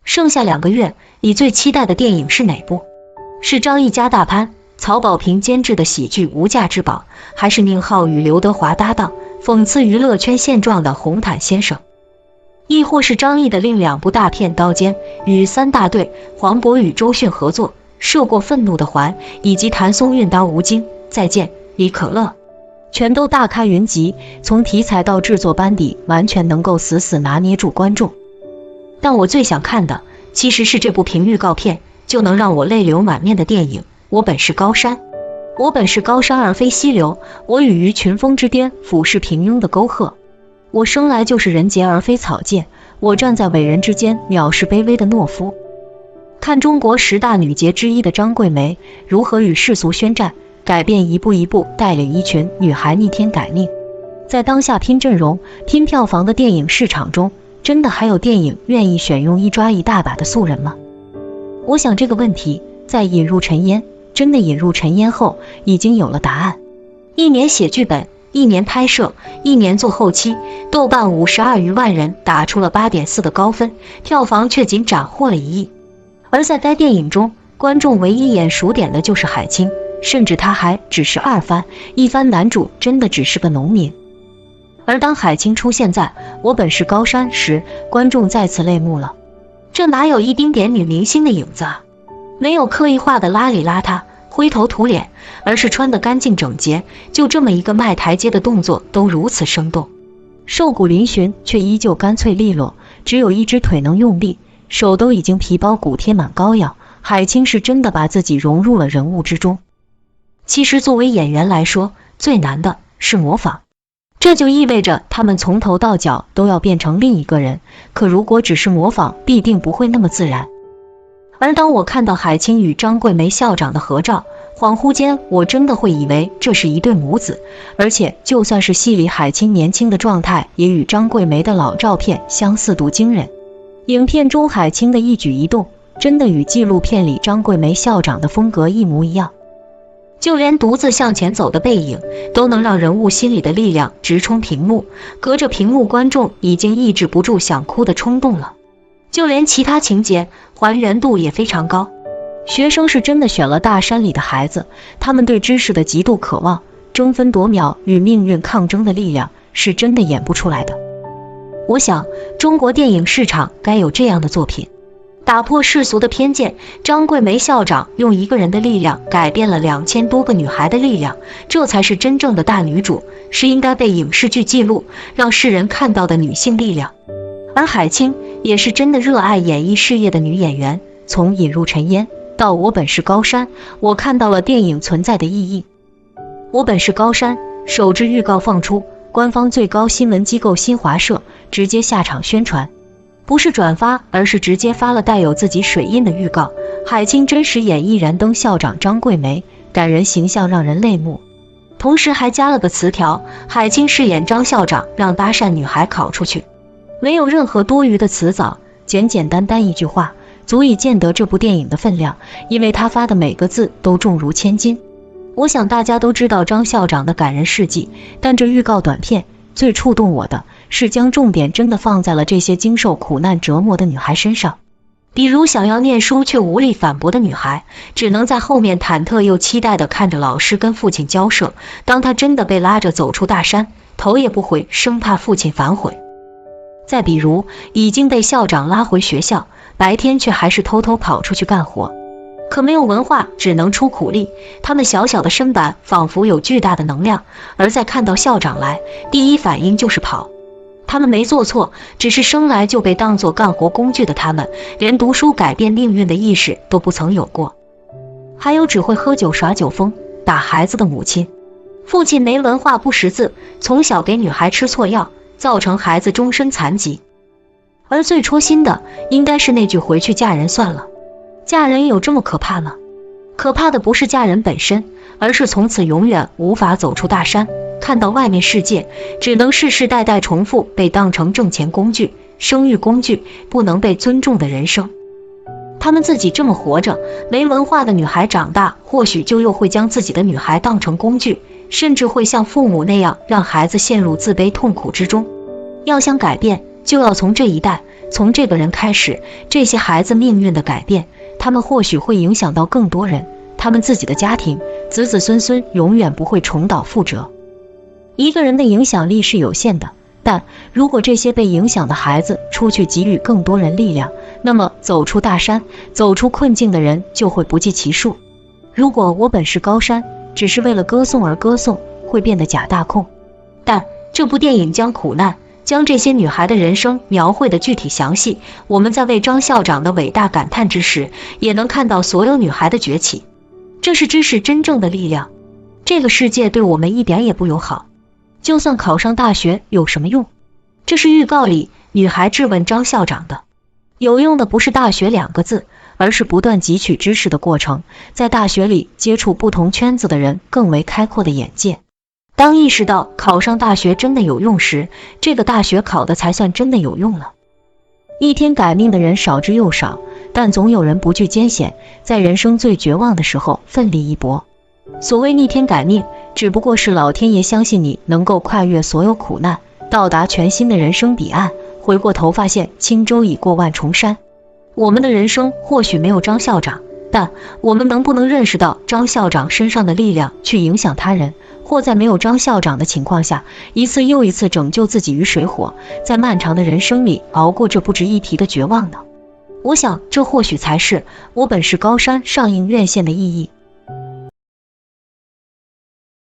剩下2个月，你最期待的电影是哪部？是张译加大潘、曹保平监制的喜剧《无价之宝》，还是宁浩与刘德华搭档讽刺娱乐圈现状的《红毯先生》？亦或是张译的另2部大片《刀尖》与3大队，黄渤与周迅合作涉过愤怒的环，以及谭松韵当吴京、再见李可乐，全都大咖云集，从题材到制作班底完全能够死死拿捏住观众。但我最想看的其实是这部凭预告片就能让我泪流满面的电影《我本是高山》。我本是高山而非溪流，我与于群峰之巅俯视平庸的沟壑。我生来就是人杰而非草芥，我站在伟人之间藐视卑微的懦夫。看中国10大女杰之一的张桂梅如何与世俗宣战，改变，一步一步带领一群女孩逆天改命。在当下拼阵容、拼票房的电影市场中，真的还有电影愿意选用一抓一大把的素人吗？我想这个问题在引入尘烟，真的引入尘烟后，已经有了答案。1年写剧本，1年拍摄，1年做后期，豆瓣52余万人打出了8.4的高分，票房却仅斩获了1亿。而在该电影中，观众唯一眼熟点的就是海清，甚至他还只是2番，1番男主真的只是个农民。而当海清出现在我本是高山时，观众再次泪目了。这哪有一丁点女明星的影子啊？没有刻意化的邋里邋遢、灰头土脸，而是穿得干净整洁，就这么一个迈台阶的动作都如此生动。瘦骨嶙峋却依旧干脆利落，只有1只腿能用力，手都已经皮包骨贴满膏药。海清是真的把自己融入了人物之中。其实作为演员来说，最难的是模仿，这就意味着他们从头到脚都要变成另一个人，可如果只是模仿，必定不会那么自然。而当我看到海清与张桂梅校长的合照，恍惚间我真的会以为这是一对母子，而且就算是戏里海清年轻的状态，也与张桂梅的老照片相似度惊人。影片中海清的一举一动，真的与纪录片里张桂梅校长的风格一模一样。就连独自向前走的背影，都能让人物心里的力量直冲屏幕，隔着屏幕观众已经抑制不住想哭的冲动了。就连其他情节还原度也非常高。学生是真的选了大山里的孩子，他们对知识的极度渴望，争分夺秒与命运抗争的力量是真的演不出来的。我想中国电影市场该有这样的作品，打破世俗的偏见，张桂梅校长用一个人的力量改变了2000多个女孩的力量，这才是真正的大女主，是应该被影视剧记录，让世人看到的女性力量。而海清也是真的热爱演艺事业的女演员，从引入尘烟到我本是高山，我看到了电影存在的意义。我本是高山首支预告放出，官方最高新闻机构新华社直接下场宣传，不是转发，而是直接发了带有自己水印的预告。海清真实演绎燃灯校长张桂梅，感人形象让人泪目。同时还加了个词条，海清饰演张校长让搭讪女孩考出去，没有任何多余的辞藻，简简单单一句话足以见得这部电影的分量，因为他发的每个字都重如千斤。我想大家都知道张校长的感人事迹，但这预告短片最触动我的是将重点真的放在了这些经受苦难折磨的女孩身上。比如想要念书却无力反驳的女孩，只能在后面忐忑又期待地看着老师跟父亲交涉，当她真的被拉着走出大山，头也不回，生怕父亲反悔。再比如已经被校长拉回学校，白天却还是偷偷跑出去干活，可没有文化只能出苦力，他们小小的身板仿佛有巨大的能量，而在看到校长来，第一反应就是跑。他们没做错，只是生来就被当作干活工具的他们，连读书改变命运的意识都不曾有过。还有只会喝酒耍酒疯打孩子的母亲，父亲没文化不识字，从小给女孩吃错药，造成孩子终身残疾。而最戳心的应该是那句回去嫁人算了。嫁人有这么可怕吗？可怕的不是嫁人本身，而是从此永远无法走出大山，看到外面世界，只能世世代代重复被当成挣钱工具、生育工具，不能被尊重的人生。他们自己这么活着，没文化的女孩长大，或许就又会将自己的女孩当成工具，甚至会像父母那样让孩子陷入自卑痛苦之中。要想改变，就要从这一代从这个人开始，这些孩子命运的改变，他们或许会影响到更多人，他们自己的家庭，子子孙孙永远不会重蹈覆辙。一个人的影响力是有限的，但如果这些被影响的孩子出去给予更多人力量，那么走出大山，走出困境的人就会不计其数。如果我本是高山，只是为了歌颂而歌颂，会变得假大空。但这部电影将苦难，将这些女孩的人生描绘得具体详细，我们在为张校长的伟大感叹之时，也能看到所有女孩的崛起。这是知识真正的力量。这个世界对我们一点也不友好，就算考上大学有什么用？这是预告里女孩质问张校长的。有用的不是大学2个字，而是不断汲取知识的过程，在大学里接触不同圈子的人，更为开阔的眼界。当意识到考上大学真的有用时，这个大学考的才算真的有用了。一天改命的人少之又少，但总有人不惧艰险，在人生最绝望的时候奋力一搏。所谓逆天改命，只不过是老天爷相信你能够跨越所有苦难，到达全新的人生彼岸，回过头发现轻舟已过万重山。我们的人生或许没有张校长，但我们能不能认识到张校长身上的力量去影响他人，或在没有张校长的情况下，一次又一次拯救自己于水火，在漫长的人生里熬过这不值一提的绝望呢？我想这或许才是我本是高山上映院线的意义。